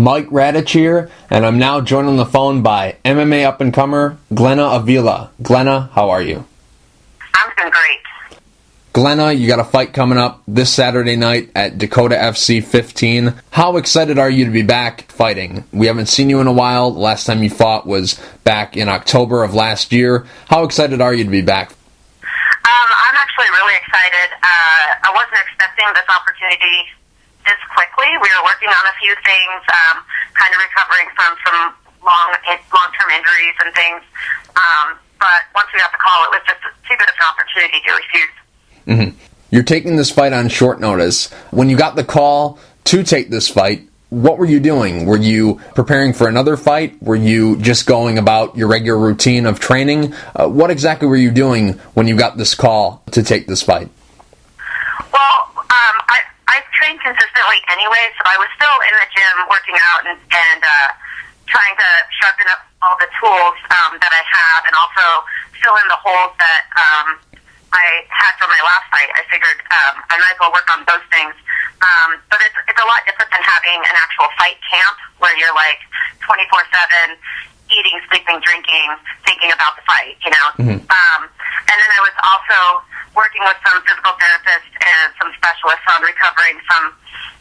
Mike Radich here, and I'm now joined on the phone by MMA up-and-comer Glena Avila. Glena, how are you? I'm doing great. Glena, you got a fight coming up this Saturday night at Dakota FC 15. How excited are you to be back fighting? We haven't seen you in a while. The last time you fought was back in October of last year. How excited are you to be back? I'm actually really excited. I wasn't expecting this opportunity this quickly. We were working on a few things, kind of recovering from some long-term injuries and things. But once we got the call, it was just too good of an opportunity to refuse. Mm-hmm. You're taking this fight on short notice. When you got the call to take this fight, what were you doing? Were you preparing for another fight? Were you just going about your regular routine of training? What exactly were you doing when you got this call to take this fight? Well, I trained consistently anyway, so I was still in the gym working out and trying to sharpen up all the tools that I have and also fill in the holes that I had from my last fight. I figured I might as well work on those things. But it's a lot different than having an actual fight camp where you're like 24/7 eating, sleeping, drinking, thinking about the fight, you know. Mm-hmm. And then I was also working with some physical therapists and some specialists on recovering from,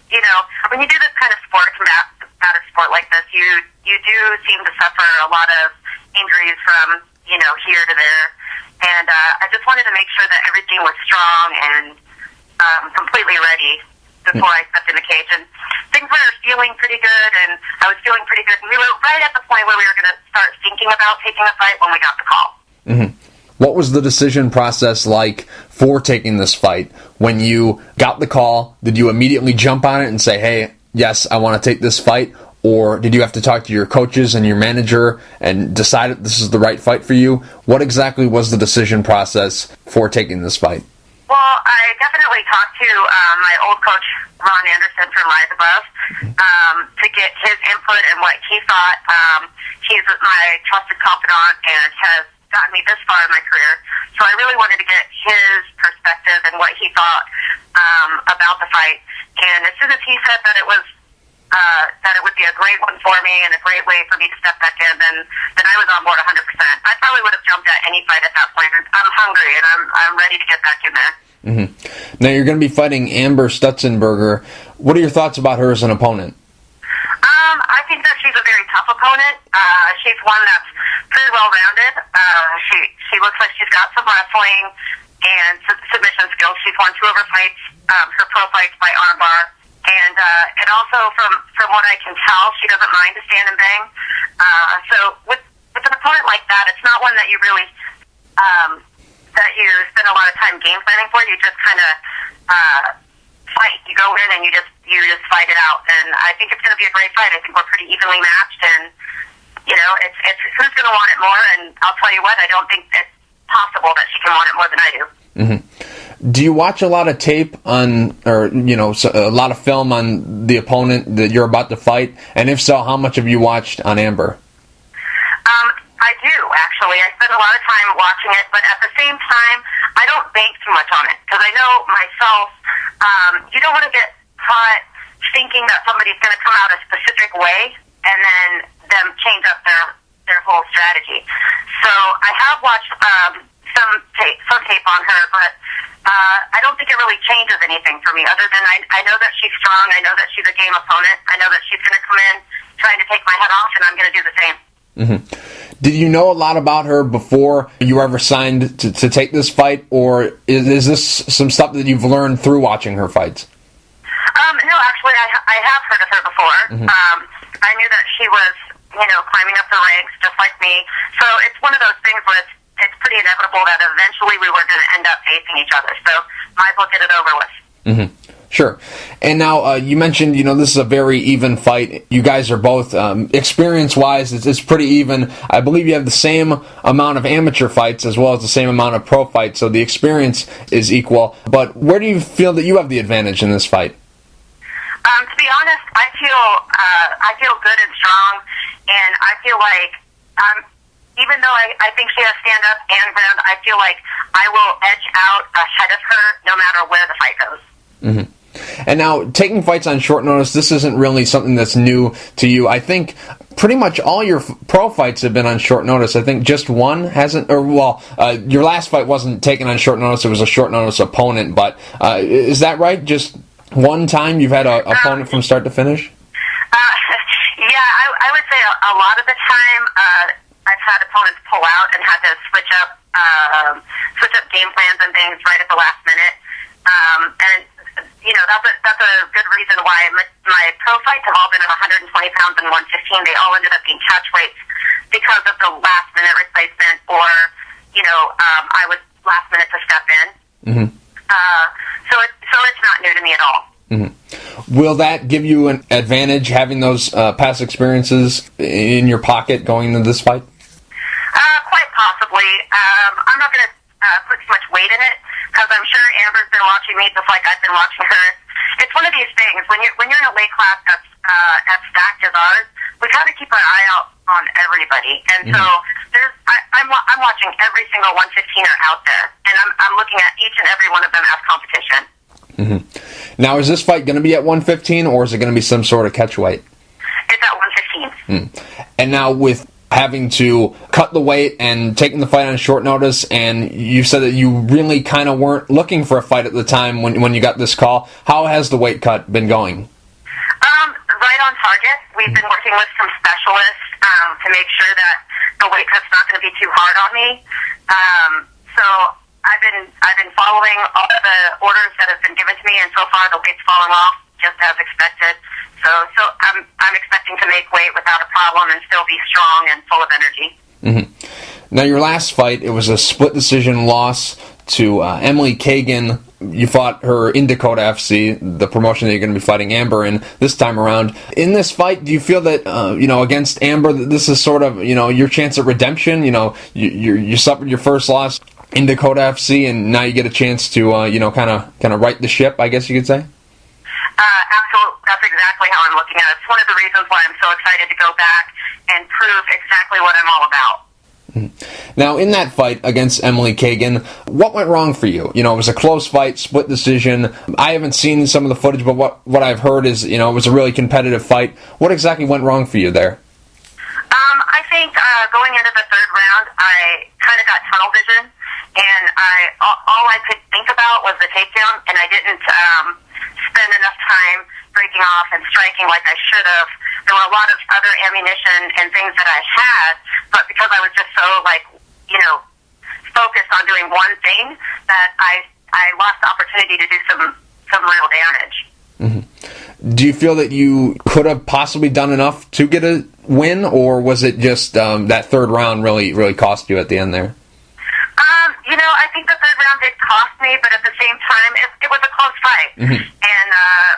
you know, when you do this kind of sport, combative sport like this, you do seem to suffer a lot of injuries from, you know, here to there. And I just wanted to make sure that everything was strong and completely ready before I stepped in the cage. And things were feeling pretty good, and I was feeling pretty good. And we were right at the point where we were going to start thinking about taking a fight when we got the call. Mm-hmm. What was the decision process like for taking this fight? When you got the call, did you immediately jump on it and say, hey, yes, I want to take this fight? Or did you have to talk to your coaches and your manager and decide that this is the right fight for you? What exactly was the decision process for taking this fight? Well, I definitely talked to my old coach, Ron Anderson from Rise Above, to get his input and what he thought. He's my trusted confidant and has gotten me this far in my career. So I really wanted to get his perspective and what he thought about the fight. And as soon as he said that it would be a great one for me and a great way for me to step back in, then I was on board 100%. I probably would have jumped at any fight at that point. I'm hungry and I'm ready to get back in there. Mm-hmm. Now you're going to be fighting Amber Stutzenberger. What are your thoughts about her as an opponent? I think that she's a very tough opponent. She's one that's pretty well-rounded. She looks like she's got some wrestling and submission skills. She's won 2 of her fights, her pro fights by armbar. And also from what I can tell, she doesn't mind to stand and bang. So with an opponent like that, it's not one that you really that you spend a lot of time game planning for. You just kind of fight. You go in and you just fight it out. And I think it's going to be a great fight. I think we're pretty evenly matched, and you know, it's who's going to want it more. And I'll tell you what, I don't think it's possible that she can want it more than I do. Mm-hmm. Do you watch a lot of tape on, or a lot of film on the opponent that you're about to fight? And if so, how much have you watched on Amber? I do, actually. I spend a lot of time watching it, but at the same time, I don't bank too much on it, because I know myself, you don't want to get caught thinking that somebody's going to come out a specific way and then them change up their whole strategy. So I have watched some tape on her, but I don't think it really changes anything for me, other than I know that she's strong, I know that she's a game opponent, I know that she's going to come in trying to take my head off, and I'm going to do the same. Mm-hmm. Did you know a lot about her before you were ever signed to take this fight, or is this some stuff that you've learned through watching her fights? No, actually, I have heard of her before. Mm-hmm. I knew that she was, climbing up the ranks just like me. So it's one of those things where it's pretty inevitable that eventually we were going to end up facing each other. So might as well get it over with. Mm-hmm. Sure. And now you mentioned, this is a very even fight. You guys are both, experience-wise, it's pretty even. I believe you have the same amount of amateur fights as well as the same amount of pro fights, so the experience is equal. But where do you feel that you have the advantage in this fight? To be honest, I feel good and strong, and I feel like even though I think she has stand-up and ground, I feel like I will edge out ahead of her no matter where the fight goes. Mm-hmm. And now, taking fights on short notice, this isn't really something that's new to you. I think pretty much all your pro fights have been on short notice. I think just one hasn't, your last fight wasn't taken on short notice. It was a short notice opponent, but is that right? Just one time you've had an opponent from start to finish? I would say a lot of the time I've had opponents pull out and had to switch up game plans and things right at the last minute. And that's a good reason why my pro fights have all been at 120 pounds and 115. They all ended up being catch weights because of the last minute replacement, or I was last minute to step in. Mm-hmm. So it's not new to me at all. Mm-hmm. Will that give you an advantage, having those past experiences in your pocket going into this fight? Quite possibly. I'm not going to put too much weight in it, because I'm sure Amber's been watching me just like I've been watching her. It's one of these things, when you're in a weight class that's as stacked as ours, we've got to keep our eye out on everybody. And so I'm watching every single 115er out there, and I'm looking at each and every one of them as competition. Mm-hmm. Now, is this fight going to be at 115, or is it going to be some sort of catch weight? It's at 115. And now, with having to cut the weight and taking the fight on short notice, and you said that you really kind of weren't looking for a fight at the time when you got this call, how has the weight cut been going? Right on target. We've been working with some specialists to make sure that the weight cut's not going to be too hard on me. So I've been following all the orders that have been given to me, and so far the weight's falling off just as expected. So I'm expecting to make weight without a problem and still be strong and full of energy. Mm-hmm. Now, your last fight, it was a split decision loss to Emily Kagan. You fought her in Dakota FC, the promotion that you're going to be fighting Amber in this time around. In this fight, do you feel that against Amber, that this is sort of your chance at redemption? You suffered your first loss in Dakota FC, and now you get a chance to kind of right the ship, I guess you could say. Absolutely, that's exactly how I'm looking at it. It's one of the reasons why I'm so excited to go back and prove exactly what I'm all about. Now, in that fight against Emily Kagan, what went wrong for you? It was a close fight, split decision. I haven't seen some of the footage, but what I've heard is, it was a really competitive fight. What exactly went wrong for you there? I think going into the third round, I kind of got tunnel vision, and all I could think about was the takedown, and I didn't spend enough time breaking off and striking like I should have. There were a lot of other ammunition and things that I had, but because I was just so focused on doing one thing, that I lost the opportunity to do some real damage. Mm-hmm. Do you feel that you could have possibly done enough to get a win, or was it just that third round really cost you at the end there? I think the third round did cost me, but at the same time, it was a close fight. Mm-hmm. And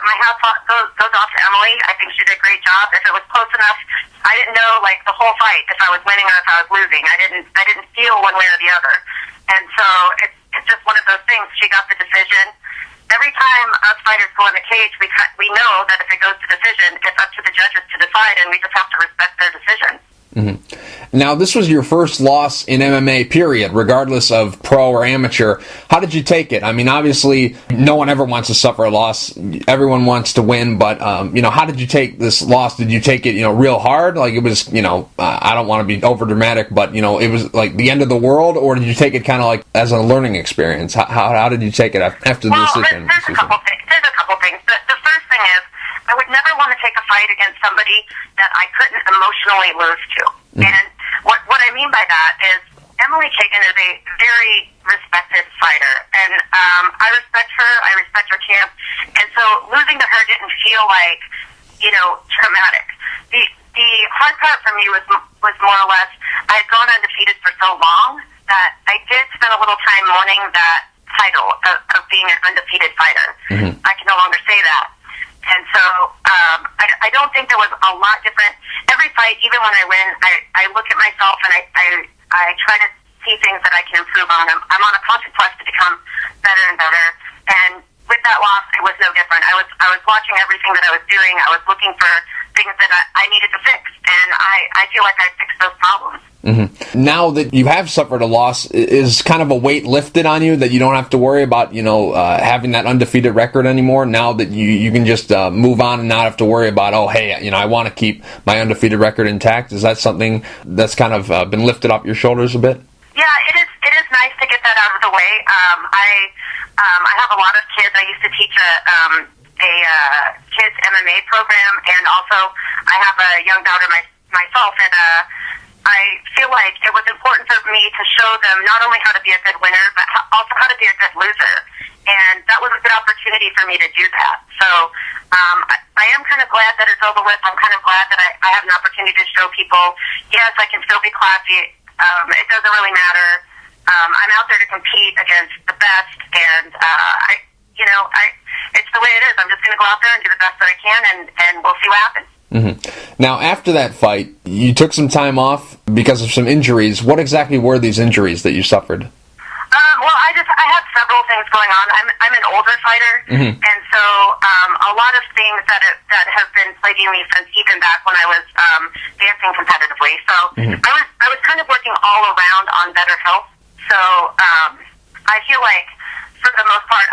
my hat goes off to Emily. I think she did a great job. If it was close enough, I didn't know the whole fight if I was winning or if I was losing. I didn't feel one way or the other. And so it's just one of those things. She got the decision. Every time us fighters go in the cage, we know that if it goes to decision, it's up to the judges to decide, and we just have to respect their decision. Mm-hmm. Now, this was your first loss in MMA, period, regardless of pro or amateur. How did you take it? I mean, obviously, no one ever wants to suffer a loss. Everyone wants to win, but, how did you take this loss? Did you take it, real hard? Like, it was, I don't want to be over-dramatic, but, it was like the end of the world, or did you take it kind of like as a learning experience? How did you take it after the decision? There's a couple things. The first thing is, I would never want to take a fight against somebody that I couldn't emotionally lose to. Mm-hmm. And what I mean by that is Emily Kagan is a very respected fighter, and I respect her. I respect her camp, and so losing to her didn't feel like traumatic. The hard part for me was more or less I had gone undefeated for so long that I did spend a little time mourning that title of being an undefeated fighter. Mm-hmm. I can no longer say that. And so I don't think there was a lot different. Every fight, even when I win, I look at myself and I try to see things that I can improve on. I'm on a constant quest to become better and better. And with that loss, it was no different. I was watching everything that I was doing. I was looking for things that I needed to fix, and I feel like I fixed those problems. Mm-hmm. Now that you have suffered a loss, is kind of a weight lifted on you that you don't have to worry about, having that undefeated record anymore? Now that you can just move on and not have to worry about, oh, hey, I want to keep my undefeated record intact. Is that something that's kind of been lifted off your shoulders a bit? Yeah, it is. It is nice to get that out of the way. I have a lot of kids. I used to teach a kids MMA program, and also I have a young daughter myself, and I feel like it was important for me to show them not only how to be a good winner, but also how to be a good loser. And that was a good opportunity for me to do that. So I am kind of glad that it's over with. I'm kind of glad that I have an opportunity to show people, yes, I can still be classy. It doesn't really matter. I'm out there to compete against the best, and it's the way it is. I'm just going to go out there and do the best that I can, and we'll see what happens. Mm-hmm. Now, after that fight, you took some time off because of some injuries. What exactly were these injuries that you suffered? Well, I had several things going on. I'm an older fighter, and so a lot of things that have been plaguing me since even back when I was dancing competitively. So I was kind of working all around on better health. So I feel like for the most part,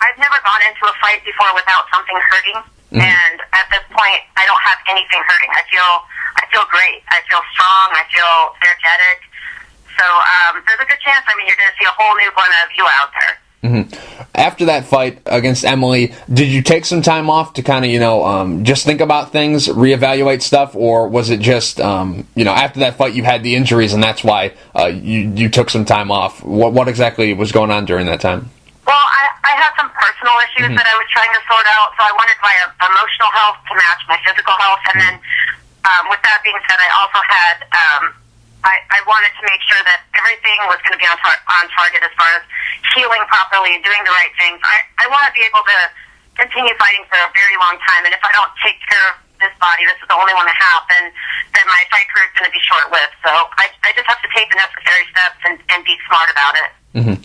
I've never gone into a fight before without something hurting. And at this point, I don't have anything hurting. I feel great. I feel strong. I feel energetic. So there's a good chance. You're going to see a whole new Glena Avila out there. Mm-hmm. After that fight against Emily, did you take some time off to kind of, just think about things, reevaluate stuff, or was it just, after that fight you had the injuries and that's why you took some time off? What exactly was going on during that time? Well, I had some personal issues that I was trying to sort out, so I wanted my emotional health to match my physical health, and then with that being said, I also had, I wanted to make sure that everything was going to be on target as far as healing properly and doing the right things. I want to be able to continue fighting for a very long time, and if I don't take care of this body, this is the only one I have, then my fight career is going to be short-lived. So I just have to take the necessary steps and be smart about it. Mm-hmm.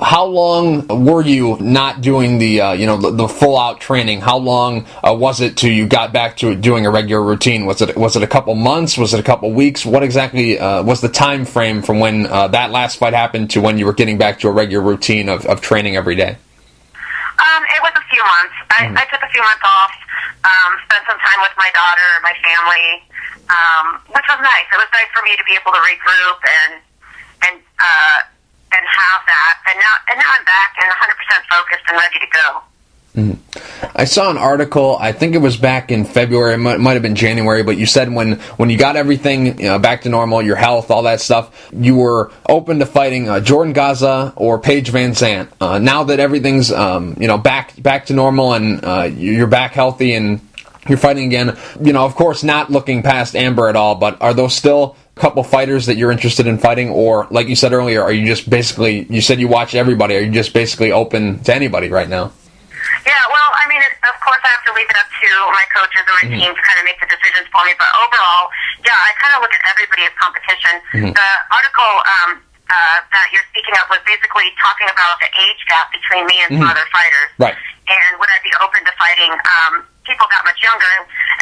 How long were you not doing the full-out training? How long was it till you got back to doing a regular routine? Was it a couple months? Was it a couple weeks? What exactly was the time frame from when that last fight happened to when you were getting back to a regular routine of training every day? It was a few months. I took a few months off, spent some time with my daughter, my family, which was nice. It was nice for me to be able to regroup and have that. And now I'm back and 100% focused and ready to go. Mm-hmm. I saw an article, I think it was back in February, it might have been January, but you said when you got everything back to normal, your health, all that stuff, you were open to fighting Jordan Gaza or Paige Van Zandt. Now that everything's back to normal and you're back healthy and you're fighting again, of course not looking past Amber at all, but are those still a couple fighters that you're interested in fighting? Or, like you said earlier, are you just basically, you said you watch everybody, are you just basically open to anybody right now? Yeah, well, of course I have to leave it up to my coaches and my team to kind of make the decisions for me, but overall, yeah, I kind of look at everybody as competition. The article that you're speaking of was basically talking about the age gap between me and some other fighters. Right. And would I be open to fighting people that much younger?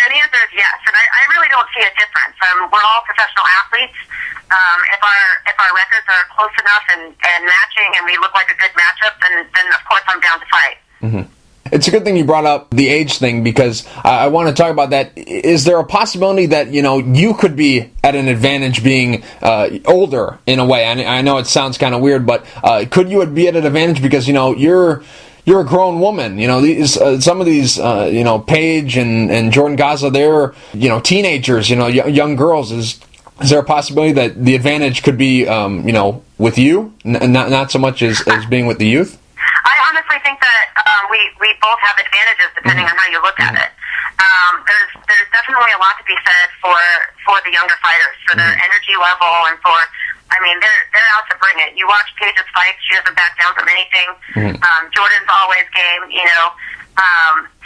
And the answer is yes, and I really don't see a difference. We're all professional athletes. If our records are close enough and matching and we look like a good matchup, then of course I'm down to fight. Mm-hmm. It's a good thing you brought up the age thing because I want to talk about that. Is there a possibility that, you could be at an advantage being older in a way? I know it sounds kind of weird, but could you be at an advantage because, you're a grown woman? Some of these, Paige and Jordan Gaza, they're, teenagers, young girls. Is there a possibility that the advantage could be, with you, not so much as being with the youth? I honestly think that we both have advantages depending on how you look at it. There's definitely a lot to be said for the younger fighters, for their energy level, and they're out to bring it. You watch Paige's fights; she doesn't back down from anything. Jordan's always game,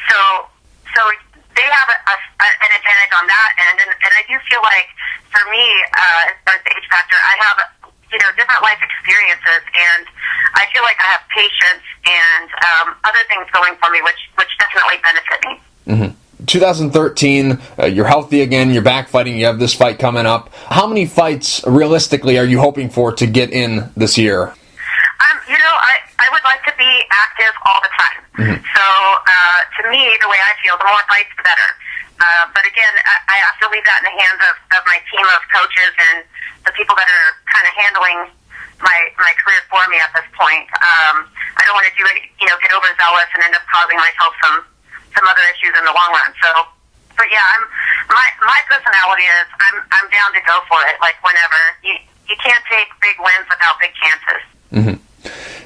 So they have an advantage on that end, and I do feel like for me, as far as the age factor, I have different life experiences, and I feel like I have patience and other things going for me, which definitely benefit me. Mm-hmm. 2013, you're healthy again, you're back fighting, you have this fight coming up. How many fights, realistically, are you hoping for to get in this year? I would like to be active all the time. So, to me, the way I feel, the more fights, the better. But again, I have to leave that in the hands of my team of coaches and the people that are kind of handling my career for me at this point. I don't want to do it, get overzealous and end up causing myself some other issues in the long run. So, but yeah, my personality is I'm down to go for it, like whenever. You can't take big wins without big chances. Mm-hmm.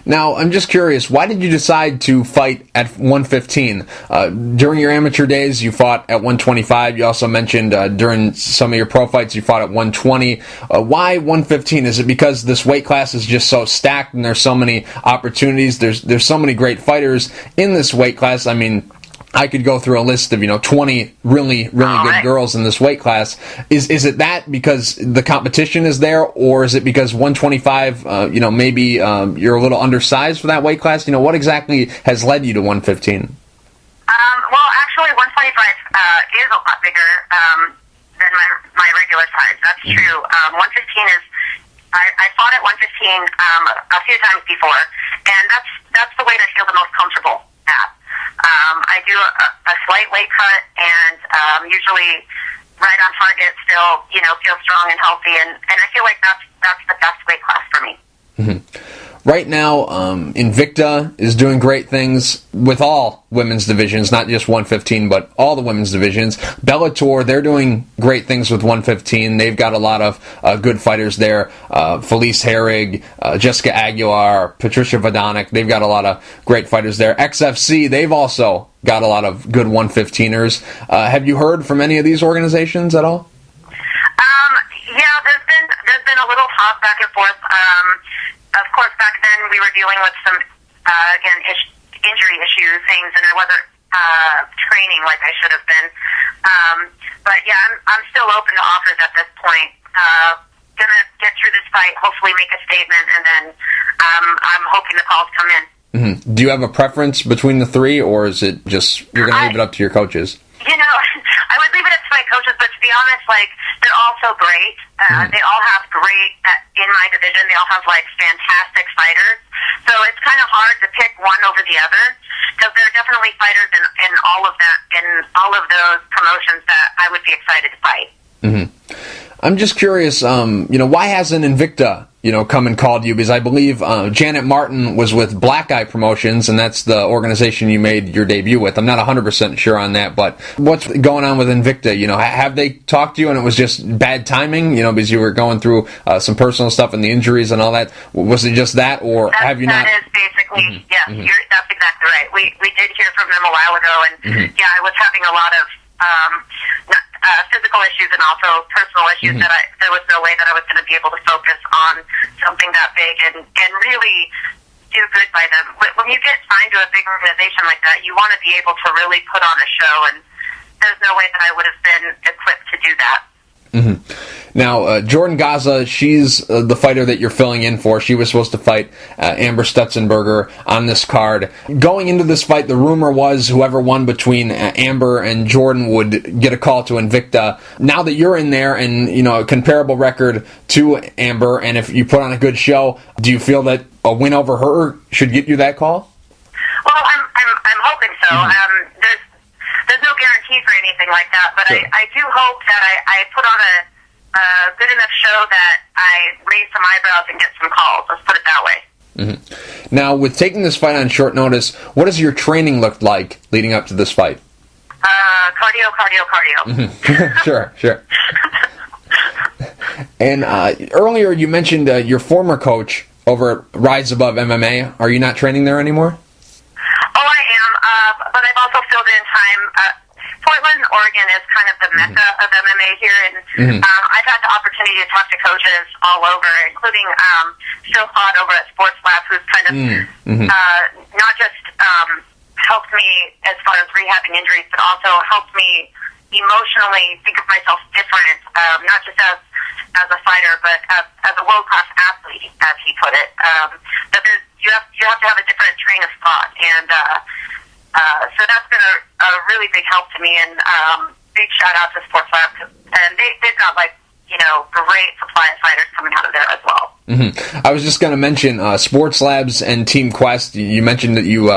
Now, I'm just curious, why did you decide to fight at 115? During your amateur days, you fought at 125. You also mentioned during some of your pro fights, you fought at 120. Why 115? Is it because this weight class is just so stacked and there's so many opportunities? There's so many great fighters in this weight class. I mean, I could go through a list of 20 really good girls in this weight class. Is it that because the competition is there, or is it because 125? Maybe you're a little undersized for that weight class. What exactly has led you to 115? Well, actually, 125 is a lot bigger than my regular size. That's true. 115 is. I fought at 115 a few times before, and that's the weight I feel the most comfortable at. I do a slight weight cut and usually right on target still, feel strong and healthy, and I feel like that's the best weight class for me. Mm-hmm. Right now, Invicta is doing great things with all women's divisions, not just 115, but all the women's divisions. Bellator, they're doing great things with 115. They've got a lot of good fighters there. Felice Herrig, Jessica Aguilar, Patricia Vodanik, they've got a lot of great fighters there. XFC, they've also got a lot of good 115ers. Have you heard from any of these organizations at all? Yeah, there's been a little talk back and forth. Of course, back then we were dealing with some, injury issues, things, and I wasn't training like I should have been. But yeah, I'm still open to offers at this point. Gonna get through this fight, hopefully make a statement, and then I'm hoping the calls come in. Mm-hmm. Do you have a preference between the three, or is it just you're gonna leave it up to your coaches? I would leave it up to my coaches, but to be honest, they're all so great. They all have great, in my division, they all have, fantastic fighters. So it's kind of hard to pick one over the other, because there are definitely fighters in all of those promotions that I would be excited to fight. Mm-hmm. I'm just curious, why hasn't Invicta, come and called you? Because I believe Janet Martin was with Black Eye Promotions, and that's the organization you made your debut with. I'm not 100% sure on that, but what's going on with Invicta? Have they talked to you and it was just bad timing, because you were going through some personal stuff and the injuries and all that? Was it just that, or have you not? That is basically, yes, that's exactly right. We did hear from them a while ago, and yeah, I was having a lot of physical issues and also personal issues that there was no way that I was going to be able to focus on something that big and really do good by them. When you get signed to a big organization like that, you want to be able to really put on a show, and there's no way that I would have been equipped to do that. Mm-hmm. Now, Jordan Gaza, she's the fighter that you're filling in for. She was supposed to fight Amber Stutzenberger on this card. Going into this fight, the rumor was whoever won between Amber and Jordan would get a call to Invicta. Now that you're in there and, a comparable record to Amber, and if you put on a good show, do you feel that a win over her should get you that call? Well, I'm hoping so. There's no guarantee for anything like that, but sure. I do hope that I put on a good enough show that I raise some eyebrows and get some calls. Let's put it that way. Mm-hmm. Now, with taking this fight on short notice, what does your training look like leading up to this fight? Cardio. Mm-hmm. Sure. And earlier you mentioned your former coach over at Rise Above MMA. Are you not training there anymore? Oh, I am, but I've also filled in time. Portland, Oregon is kind of the mecca of MMA here, and I've had the opportunity to talk to coaches all over, including Phil Todd over at Sports Lab, who's kind of not just helped me as far as rehabbing injuries, but also helped me emotionally think of myself different, not just as a fighter, but as a world-class athlete, as he put it. That you have to have a different train of thought, and so that's been a a really big help to me, and big shout out to Sports Lab, and they've got great supply of fighters coming out of there as well. Mm-hmm. I was just going to mention Sports Labs and Team Quest. You mentioned that you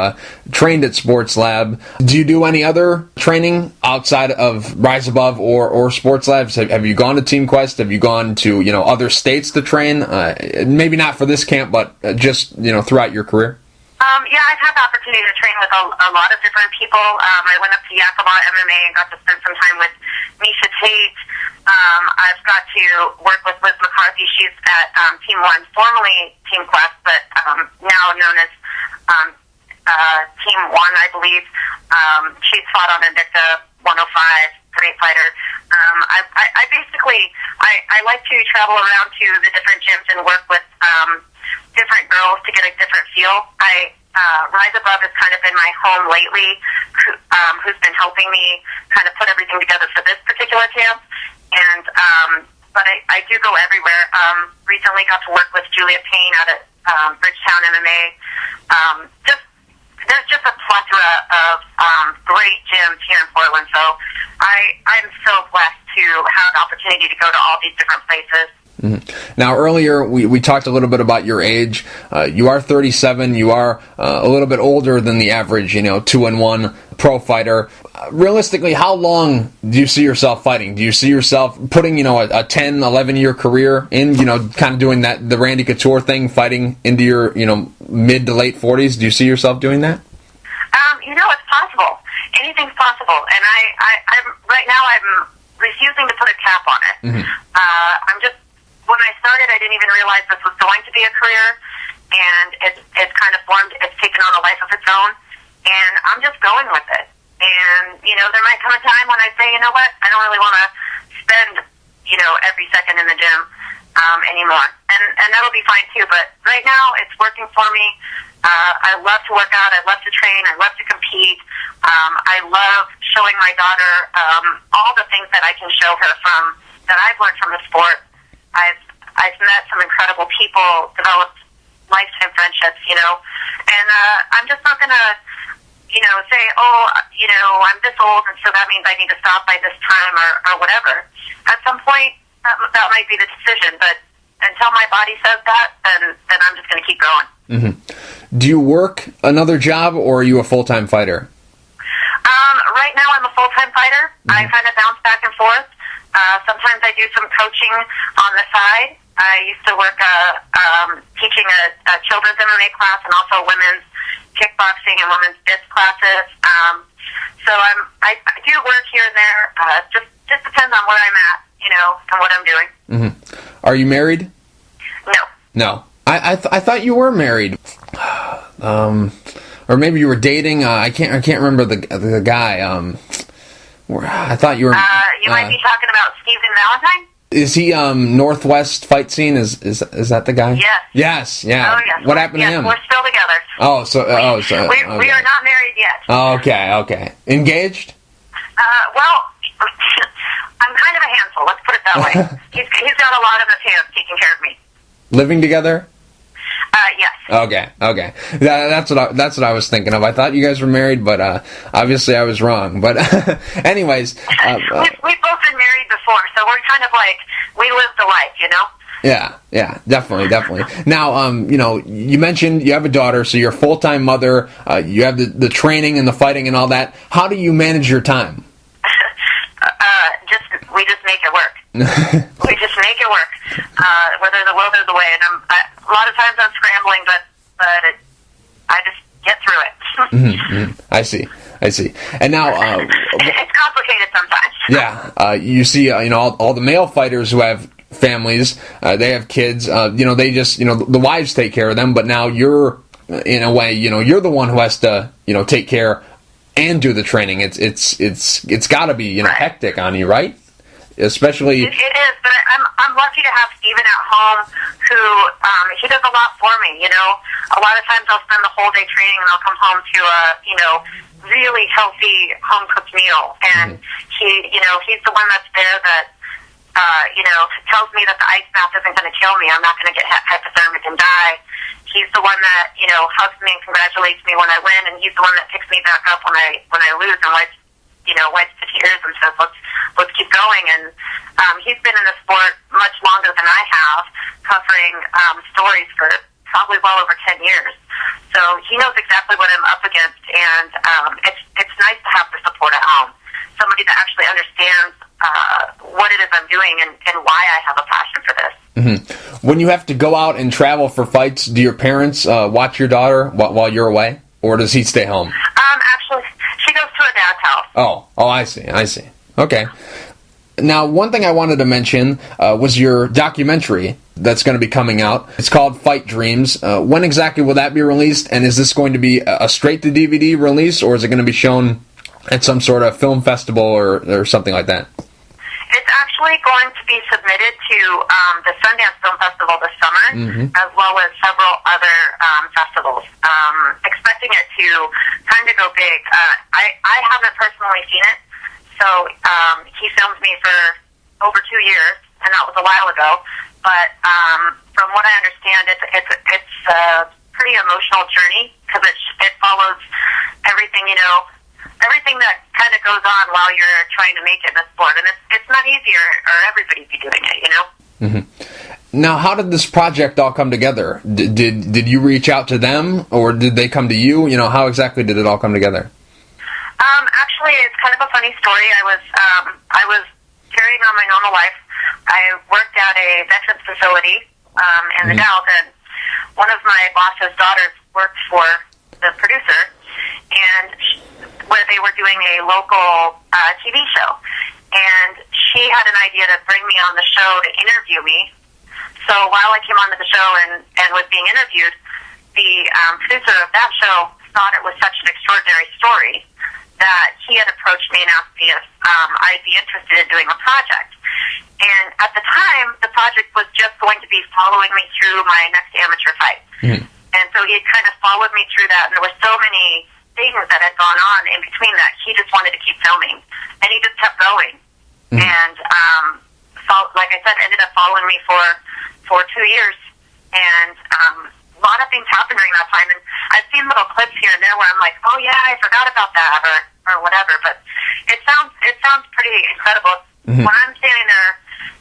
trained at Sports Lab. Do you do any other training outside of Rise Above or Sports Labs? Have you gone to Team Quest? Have you gone to other states to train? Maybe not for this camp, but just throughout your career. Yeah, I've had the opportunity to train with a lot of different people. I went up to Yakima MMA and got to spend some time with Misha Tate. I've got to work with Liz McCarthy. She's at Team One, formerly Team Quest, but now known as Team One, I believe. She's fought on Invicta 105, great fighter. I basically like to travel around to the different gyms and work with different girls to get a different feel. Rise Above has kind of been my home lately, who's been helping me kind of put everything together for this particular camp. And but I do go everywhere. Recently got to work with Julia Payne out at Bridgetown MMA. There's just a plethora of great gyms here in Portland. So I'm so blessed to have the opportunity to go to all these different places. Mm-hmm. Now, earlier we talked a little bit about your age. You are 37. You are a little bit older than the average, 2-1 pro fighter. Realistically, how long do you see yourself fighting? Do you see yourself putting, a 10, 11-year career in, kind of doing the Randy Couture thing, fighting into your, mid to late 40s? Do you see yourself doing that? It's possible. Anything's possible. And I'm right now I'm refusing to put a cap on it. Mm-hmm. When I started, I didn't even realize this was going to be a career, and it's kind of formed, it's taken on a life of its own, and I'm just going with it. And, there might come a time when I say, you know what, I don't really want to spend, every second in the gym anymore. And that'll be fine too, but right now it's working for me. I love to work out, I love to train, I love to compete. I love showing my daughter all the things that I can show her that I've learned from the sport. I've met some incredible people, developed lifetime friendships, and I'm just not going to, say, I'm this old, and so that means I need to stop by this time or whatever. At some point, that might be the decision, but until my body says that, then I'm just going to keep going. Mm-hmm. Do you work another job, or are you a full-time fighter? Right now, I'm a full-time fighter. Mm-hmm. I kind of bounce back and forth. Sometimes I do some coaching on the side. I used to work teaching a children's MMA class and also women's kickboxing and women's fist classes. So I do work here and there. Just depends on where I'm at, and what I'm doing. Mm-hmm. Are you married? No. No. I thought you were married. Or maybe you were dating. I can't remember the guy. I thought you were. You might be talking about Stephen Valentine. Is he Northwest Fight Scene? Is that the guy? Yes. Yes. Yeah. Oh, yes. What happened to him? We're still together. Okay. We are not married yet. Okay. Engaged? Well, I'm kind of a handful. Let's put it that way. He's got a lot of his hands taking care of me. Living together? Yes. Okay. That's what I was thinking of. I thought you guys were married, but obviously I was wrong. But anyways, we've both been married before, so we're kind of like we live the life, Yeah, definitely. Now, you mentioned you have a daughter, so you're a full-time mother. You have the training and the fighting and all that. How do you manage your time? We just make it work. We just make it work, whether the will or the way. And a lot of times I'm scrambling, but I just get through it. Mm-hmm. I see. And now it's complicated sometimes. Yeah, you see, all the male fighters who have families, they have kids. They just, the wives take care of them. But now you're, in a way, you're the one who has to, take care and do the training. It's got to be, right. Hectic on you, right? Especially. It is, but I'm lucky to have Steven at home, who he does a lot for me. A lot of times I'll spend the whole day training, and I'll come home to a really healthy home cooked meal, and he's the one that's there that tells me that the ice bath isn't going to kill me. I'm not going to get hypothermic and die. He's the one that hugs me and congratulates me when I win, and he's the one that picks me back up when I lose and wipes the tears and says, let's keep going. And he's been in the sport much longer than I have, covering stories for probably well over 10 years. So he knows exactly what I'm up against, and it's nice to have the support at home. Somebody that actually understands what it is I'm doing and why I have a passion for this. Mm-hmm. When you have to go out and travel for fights, do your parents watch your daughter while you're away, or does he stay home? Actually, she goes to her dad's house. Oh, I see. Okay. Now, one thing I wanted to mention was your documentary that's going to be coming out. It's called Fight Dreams. When exactly will that be released, and is this going to be a straight-to-DVD release, or is it going to be shown at some sort of film festival or something like that? It's actually going to be submitted to the Sundance Film Festival this summer, as well as several other festivals. Expecting it to kind of go big. I haven't personally seen it, so he filmed me for over 2 years, and that was a while ago. But from what I understand, it's a pretty emotional journey because it follows everything everything that kind of goes on while you're trying to make it in the sport, and it's not easy or everybody be doing it, Mm-hmm. Now, how did this project all come together? Did you reach out to them, or did they come to you? How exactly did it all come together? Actually, it's kind of a funny story. I was carrying on my normal life. I worked at a veterans facility in the Delta, and one of my boss's daughters worked for the producer, and where they were doing a local TV show. And she had an idea to bring me on the show to interview me. So while I came onto the show and was being interviewed, the producer of that show thought it was such an extraordinary story that he had approached me and asked me if I'd be interested in doing a project. And at the time, the project was just going to be following me through my next amateur fight. And so he had kind of followed me through that, and there were so many things that had gone on in between that he just wanted to keep filming, and he just kept going. And like I said, ended up following me for 2 years, and a lot of things happened during that time. And I've seen little clips here and there where I'm like, oh yeah, I forgot about that, or whatever. But it sounds pretty incredible. When I'm standing there,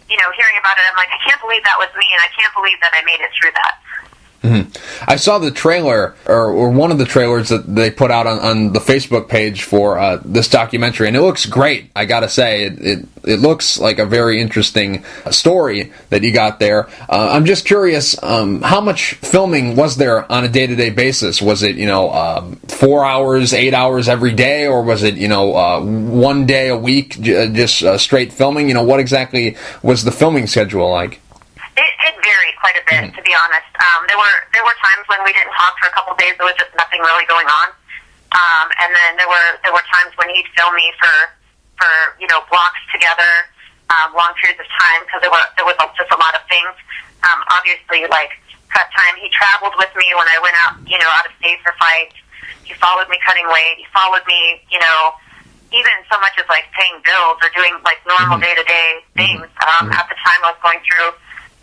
hearing about it, I'm like, I can't believe that was me, and I can't believe that I made it through that. I saw the trailer, or one of the trailers that they put out on the Facebook page for this documentary, and it looks great, I gotta say. It looks like a very interesting story that you got there. I'm just curious, how much filming was there on a day-to-day basis? Was it, 4 hours, 8 hours every day, or was it, 1 day a week, just straight filming? What exactly was the filming schedule like? It varied quite a bit, to be honest. There were times when we didn't talk for a couple of days. There was just nothing really going on. And then there were times when he'd film me for blocks together, long periods of time, because there was just a lot of things. Obviously, like cut time. He traveled with me when I went out of state for fights. He followed me cutting weight. He followed me, even so much as like paying bills or doing like normal day-to-day things. At the time, I was going through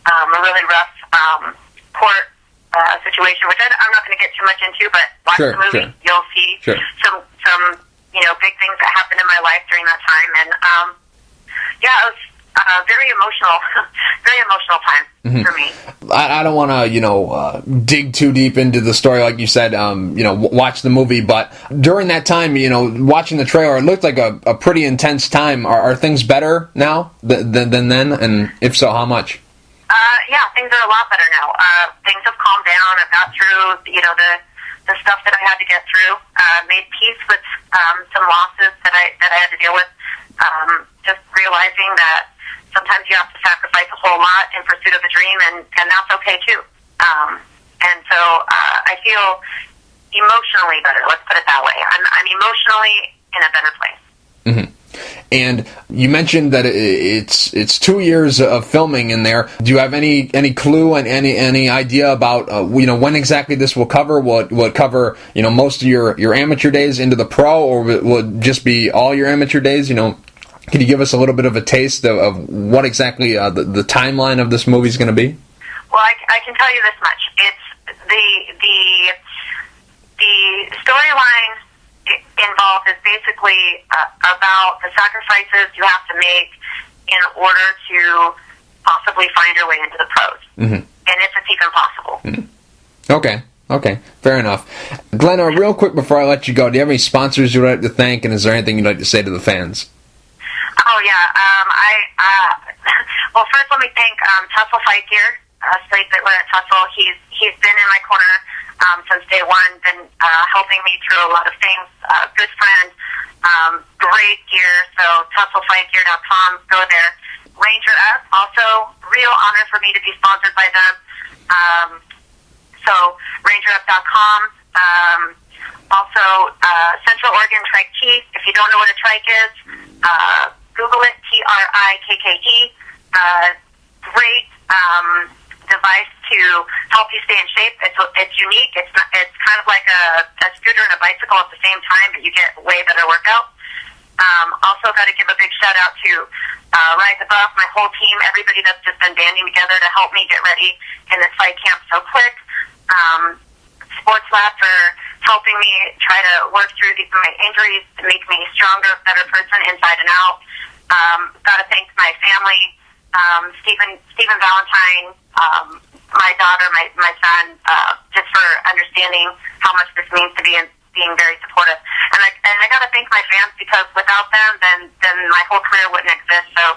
a really rough court situation, which I'm not going to get too much into, but watch the movie, you'll see some big things that happened in my life during that time, and it was very emotional time for me. I don't want to dig too deep into the story, like you said. Watch the movie, but during that time, watching the trailer, it looked like a pretty intense time. Are things better now than then, and if so, how much? Yeah, things are a lot better now. Things have calmed down. I've got through, the stuff that I had to get through. Made peace with some losses that I had to deal with. Just realizing that sometimes you have to sacrifice a whole lot in pursuit of a dream, and that's okay too. And so I feel emotionally better. Let's put it that way. I'm emotionally in a better place. And you mentioned that it's 2 years of filming in there. Do you have any clue and any idea about when exactly this will cover? Will it cover most of your amateur days into the pro, or will it just be all your amateur days? Can you give us a little bit of a taste of what exactly the timeline of this movie is going to be? Well, I can tell you this much: it's the storyline involved is basically about the sacrifices you have to make in order to possibly find your way into the pros. And if it's even possible. Okay, fair enough. Glena, real quick before I let you go, do you have any sponsors you'd like to thank, and is there anything you'd like to say to the fans? Oh, yeah. Well, first let me thank Tussle Fight Gear, Slade Bittler at Tussle. He's been in my corner since day one, been helping me through a lot of things. Good friend, great gear. So TussleFightGear.com, go there. Ranger Up, also real honor for me to be sponsored by them. So RangerUp.com. Also, Central Oregon Trike Teeth. If you don't know what a trike is, Google it, TRIKKE. Great device to help you stay in shape. It's unique. It's kind of like a scooter and a bicycle at the same time, but you get way better workout. Also got to give a big shout out to Rise Above, my whole team, everybody that's just been banding together to help me get ready in this fight camp so quick. Sports Lab for helping me try to work through my injuries to make me stronger, better person inside and out. Got to thank my family, Stephen Valentine, my daughter, my son, just for understanding how much this means to me and being very supportive. And I got to thank my fans, because without them, then my whole career wouldn't exist. So,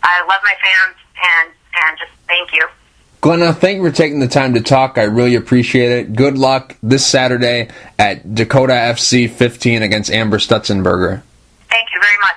I love my fans, and just thank you. Glena, thank you for taking the time to talk. I really appreciate it. Good luck this Saturday at Dakota FC 15 against Amber Stutzenberger. Thank you very much.